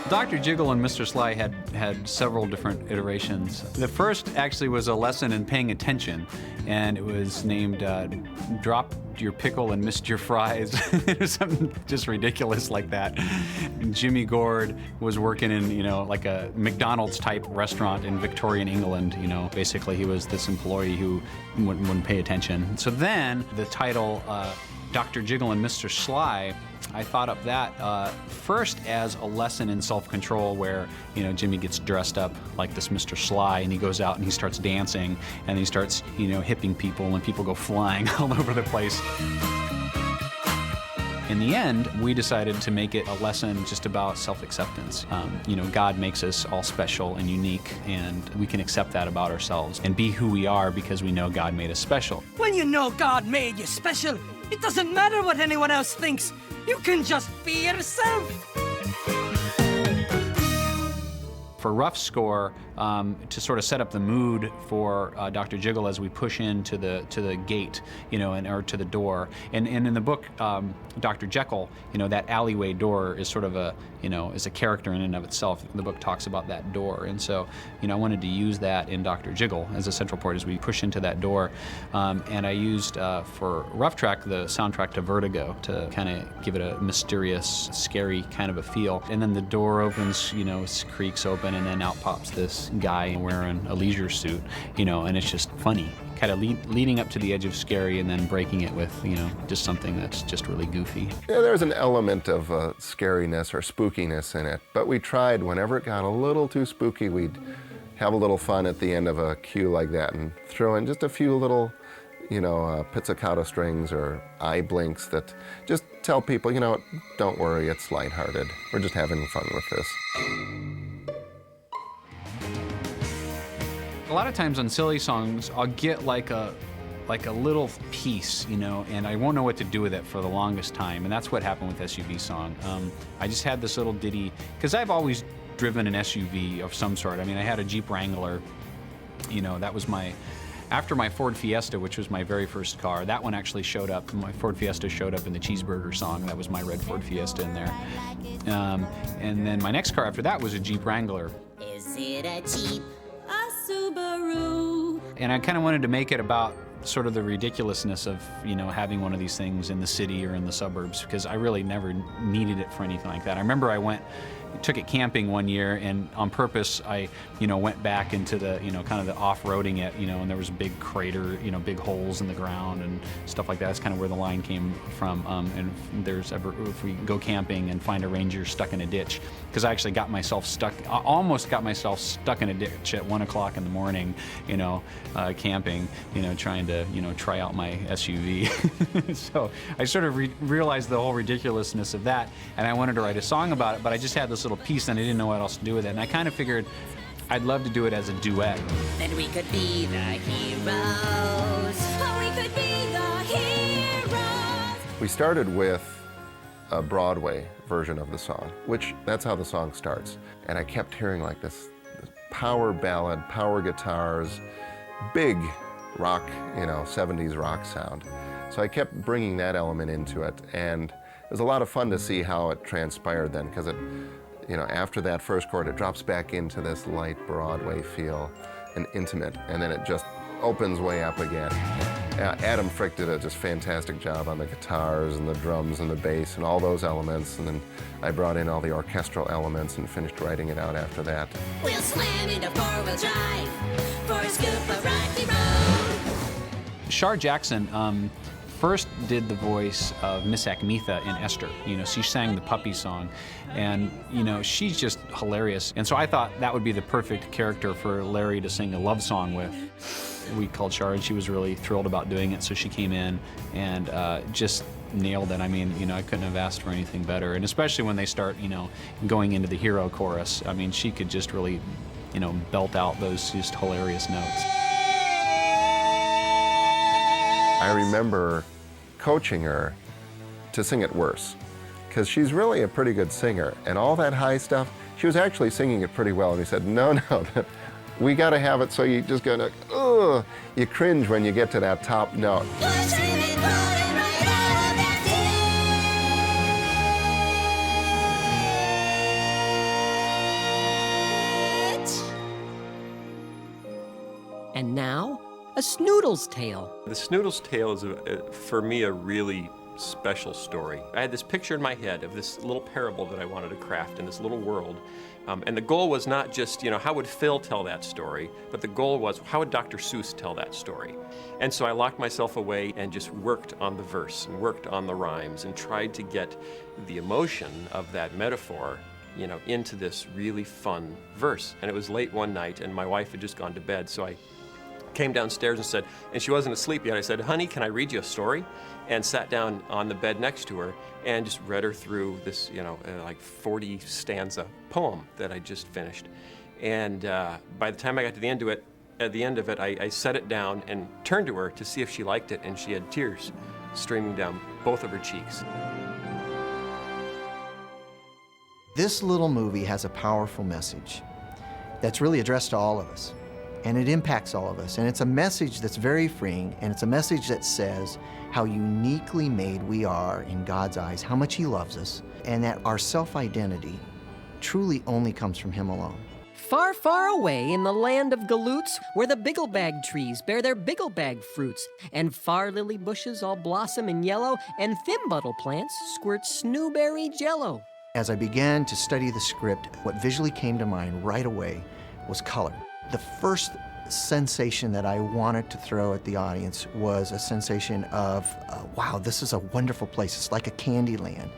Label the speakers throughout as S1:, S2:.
S1: Dr. Jiggle and Mr. Sly had several different iterations. The first actually was a lesson in paying attention, and it was named Drop Your Pickle and Missed Your Fries. It was something just ridiculous like that. Jimmy Gord was working in, like a McDonald's type restaurant in Victorian England. Basically he was this employee who wouldn't pay attention. So then the title, Dr. Jiggle and Mr. Sly, I thought of that first as a lesson in self-control where, Jimmy gets dressed up like this Mr. Sly and he goes out and he starts dancing and he starts, hipping people and people go flying all over the place. In the end, we decided to make it a lesson just about self-acceptance. God makes us all special and unique, and we can accept that about ourselves and be who we are because we know God made us special.
S2: When you know God made you special, it doesn't matter what anyone else thinks. You can just be yourself.
S1: For rough score, to sort of set up the mood for Dr. Jiggle as we push into the gate, or to the door. And in the book, Dr. Jekyll, that alleyway door is sort of is a character in and of itself. The book talks about that door, and so, I wanted to use that in Dr. Jiggle as a central point as we push into that door. And I used for Rough Track the soundtrack to Vertigo to kind of give it a mysterious, scary kind of a feel. And then the door opens, creaks open, and then out pops this guy wearing a leisure suit, and it's just funny, kind of leading up to the edge of scary and then breaking it with, just something that's just really goofy.
S3: Yeah, there's an element of scariness or spookiness in it, but we tried whenever it got a little too spooky, we'd have a little fun at the end of a cue like that and throw in just a few little, pizzicato strings or eye blinks that just tell people, don't worry, it's lighthearted. We're just having fun with this.
S1: A lot of times on silly songs, I'll get like a little piece, and I won't know what to do with it for the longest time, and that's what happened with SUV Song. I just had this little ditty, because I've always driven an SUV of some sort. I mean, I had a Jeep Wrangler, that was after my Ford Fiesta, which was my very first car, that one actually showed up. My Ford Fiesta showed up in the Cheeseburger Song. That was my red Ford Fiesta in there. And then my next car after that was a Jeep Wrangler.
S4: Is it a Jeep? A Subaru?
S1: And I kind of wanted to make it about sort of the ridiculousness of, having one of these things in the city or in the suburbs, because I really never needed it for anything like that. I remember I took it camping one year, and on purpose I went back into the kind of the off-roading it, and there was a big crater, big holes in the ground and stuff like that. That's kind of where the line came from. And if we go camping and find a Ranger stuck in a ditch, because I actually almost got myself stuck in a ditch at 1 o'clock in the morning, camping, trying to try out my SUV. So I sort of realized the whole ridiculousness of that, and I wanted to write a song about it, but I just had this little piece and I didn't know what else to do with it, and I kind of figured I'd love to do it as a duet.
S4: Then we could be the heroes. Oh, we could be the heroes.
S3: We started with a Broadway version of the song, that's how the song starts. And I kept hearing like this power ballad, power guitars, big rock, 70s rock sound. So I kept bringing that element into it, and it was a lot of fun to see how it transpired then, because it, after that first chord, it drops back into this light Broadway feel and intimate, and then it just opens way up again. Adam Frick did a just fantastic job on the guitars and the drums and the bass and all those elements, and then I brought in all the orchestral elements and finished writing it out after that.
S4: We'll slam into four-wheel drive for a scoop of Rocky Road.
S1: Shar Jackson first did the voice of Miss Ackmetha in Esther. She sang the puppy song, and she's just hilarious. And so I thought that would be the perfect character for Larry to sing a love song with. We called Shar, and she was really thrilled about doing it, so she came in and just nailed it. I mean, I couldn't have asked for anything better. And especially when they start, going into the hero chorus, I mean, she could just really, belt out those just hilarious notes.
S3: I remember coaching her to sing it worse, because she's really a pretty good singer, and all that high stuff, she was actually singing it pretty well, and he said, no, we gotta have it so you just gonna, you cringe when you get to that top note.
S2: a Snoodle's Tale.
S5: The Snoodle's Tale is, for me, a really special story. I had this picture in my head of this little parable that I wanted to craft in this little world. And the goal was not just, how would Phil tell that story, but the goal was, how would Dr. Seuss tell that story? And so I locked myself away and just worked on the verse and worked on the rhymes and tried to get the emotion of that metaphor, into this really fun verse. And it was late one night and my wife had just gone to bed, so I came downstairs and said, and she wasn't asleep yet, I said, honey, can I read you a story? And sat down on the bed next to her and just read her through this, like 40 stanza poem that I just finished. And by the time I got to the end of it, I set it down and turned to her to see if she liked it, and she had tears streaming down both of her cheeks.
S6: This little movie has a powerful message that's really addressed to all of us, and it impacts all of us. And it's a message that's very freeing, and it's a message that says how uniquely made we are in God's eyes, how much He loves us, and that our self-identity truly only comes from Him alone.
S2: Far, far away in the land of galoots, where the bigglebag trees bear their bigglebag fruits, and far lily bushes all blossom in yellow, and thimbuttle plants squirt snowberry jello.
S6: As I began to study the script, what visually came to mind right away was color. The first sensation that I wanted to throw at the audience was a sensation of, wow, this is a wonderful place. It's like a candy land.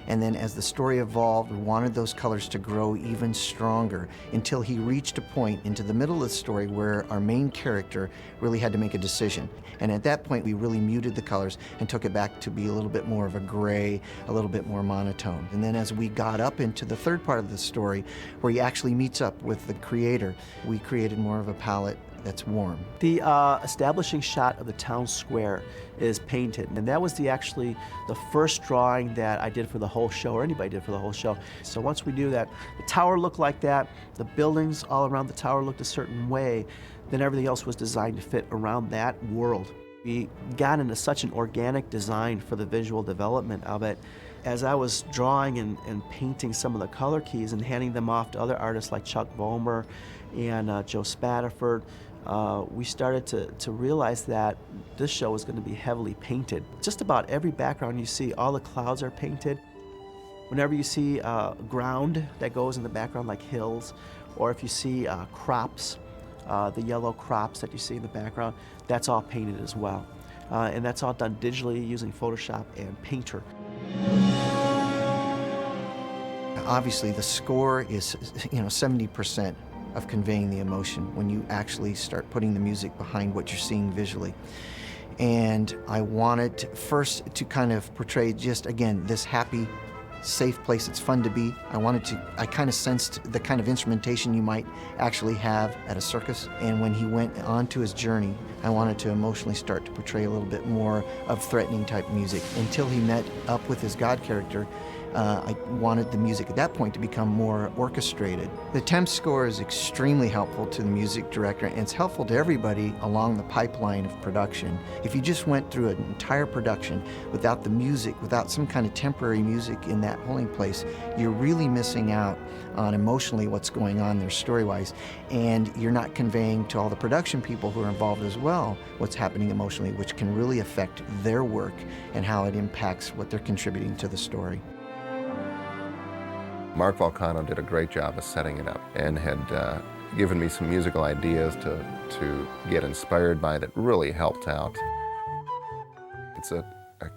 S6: And then as the story evolved, we wanted those colors to grow even stronger until he reached a point into the middle of the story where our main character really had to make a decision. And at that point, we really muted the colors and took it back to be a little bit more of a gray, a little bit more monotone. And then as we got up into the third part of the story, where he actually meets up with the creator, we created more of a palette that's warm.
S7: The establishing shot of the town square is painted, and that was actually the first drawing that I did for the whole show, or anybody did for the whole show. So once we do that, the tower looked like that, the buildings all around the tower looked a certain way, then everything else was designed to fit around that world. We got into such an organic design for the visual development of it. As I was drawing and painting some of the color keys and handing them off to other artists like Chuck Vollmer and Joe Spataford, we started to realize that this show was going to be heavily painted. Just about every background you see, all the clouds are painted. Whenever you see ground that goes in the background, like hills, or if you see crops, the yellow crops that you see in the background, that's all painted as well. And that's all done digitally using Photoshop and Painter.
S6: Obviously, the score is, 70% of conveying the emotion when you actually start putting the music behind what you're seeing visually. And I wanted first to kind of portray just, again, this happy, safe place. It's fun to be. I kind of sensed the kind of instrumentation you might actually have at a circus. And when he went on to his journey, I wanted to emotionally start to portray a little bit more of threatening type music. Until he met up with his God character, I wanted the music at that point to become more orchestrated. The temp score is extremely helpful to the music director, and it's helpful to everybody along the pipeline of production. If you just went through an entire production without the music, without some kind of temporary music in that polling place, you're really missing out on emotionally what's going on there story-wise, and you're not conveying to all the production people who are involved as well what's happening emotionally, which can really affect their work and how it impacts what they're contributing to the story.
S3: Mark Volcano did a great job of setting it up and had given me some musical ideas to get inspired by that really helped out. It's a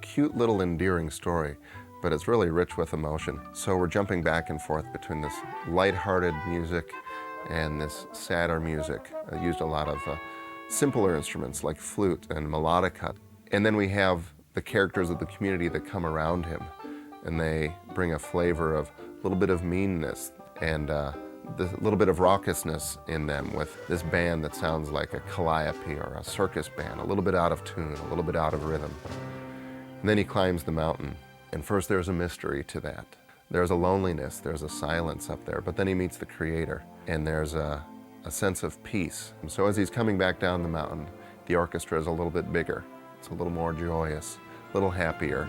S3: cute little endearing story, but it's really rich with emotion. So we're jumping back and forth between this lighthearted music and this sadder music. I used a lot of simpler instruments like flute and melodica. And then we have the characters of the community that come around him, and they bring a flavor of a little bit of meanness and a little bit of raucousness in them, with this band that sounds like a calliope or a circus band, a little bit out of tune, a little bit out of rhythm. And then he climbs the mountain, and first there's a mystery to that. There's a loneliness, there's a silence up there, but then he meets the Creator, and there's a sense of peace. And so as he's coming back down the mountain, the orchestra is a little bit bigger. It's a little more joyous, a little happier.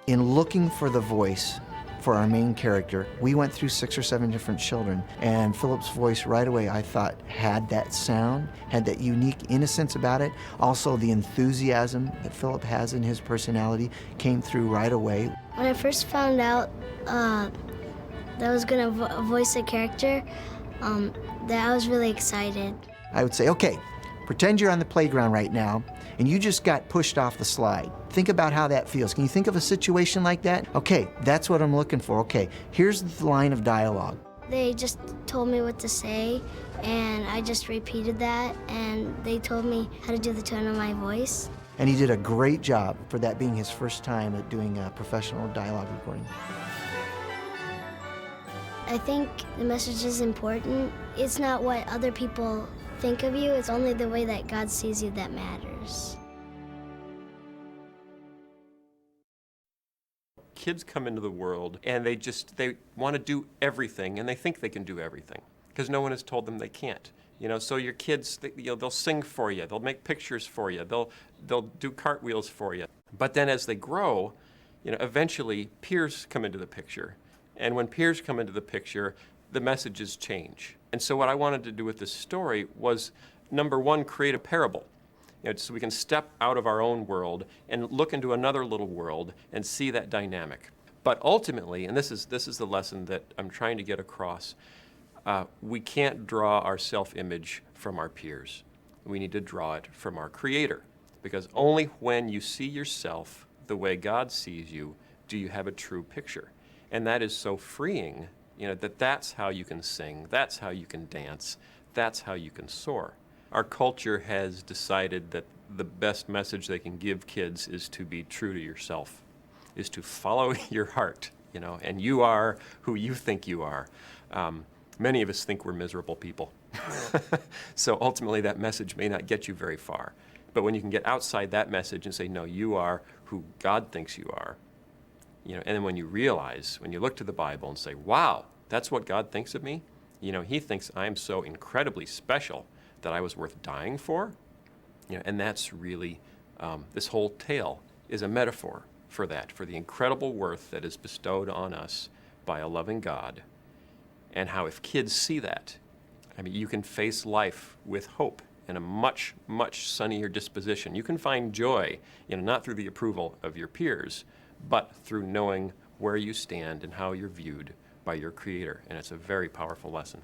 S6: In looking for the voice for our main character. We went through 6 or 7 different children, and Philip's voice right away I thought had that sound, had that unique innocence about it. Also the enthusiasm that Philip has in his personality came through right away.
S8: When I first found out that I was going to voice a character, that I was really excited.
S6: I would say, okay, pretend you're on the playground right now and you just got pushed off the slide. Think about how that feels. Can you think of a situation like that? Okay, that's what I'm looking for. Okay, here's the line of dialogue.
S8: They just told me what to say, and I just repeated that, and they told me how to do the tone of my voice.
S6: And he did a great job for that being his first time at doing a professional dialogue recording.
S8: I think the message is important. It's not what other people think of you, it's only the way that God sees you that matters.
S5: Kids come into the world and they want to do everything, and they think they can do everything because no one has told them they can't. So your kids, they'll sing for you, they'll make pictures for you, they'll do cartwheels for you. But then as they grow, eventually peers come into the picture. And when peers come into the picture, the messages change. And so what I wanted to do with this story was, number one, create a parable. So we can step out of our own world and look into another little world and see that dynamic. But ultimately, and this is the lesson that I'm trying to get across, we can't draw our self-image from our peers. We need to draw it from our Creator. Because only when you see yourself the way God sees you do you have a true picture. And that is so freeing, that's how you can sing, that's how you can dance, that's how you can soar. Our culture has decided that the best message they can give kids is to be true to yourself, is to follow your heart, and you are who you think you are. Many of us think we're miserable people. So ultimately that message may not get you very far. But when you can get outside that message and say, no, you are who God thinks you are, and then when you realize, when you look to the Bible and say, wow, that's what God thinks of me, He thinks I'm so incredibly special that I was worth dying for, and that's really, this whole tale is a metaphor for that, for the incredible worth that is bestowed on us by a loving God, and how if kids see that, you can face life with hope and a much, much sunnier disposition. You can find joy, not through the approval of your peers, but through knowing where you stand and how you're viewed by your Creator, and it's a very powerful lesson.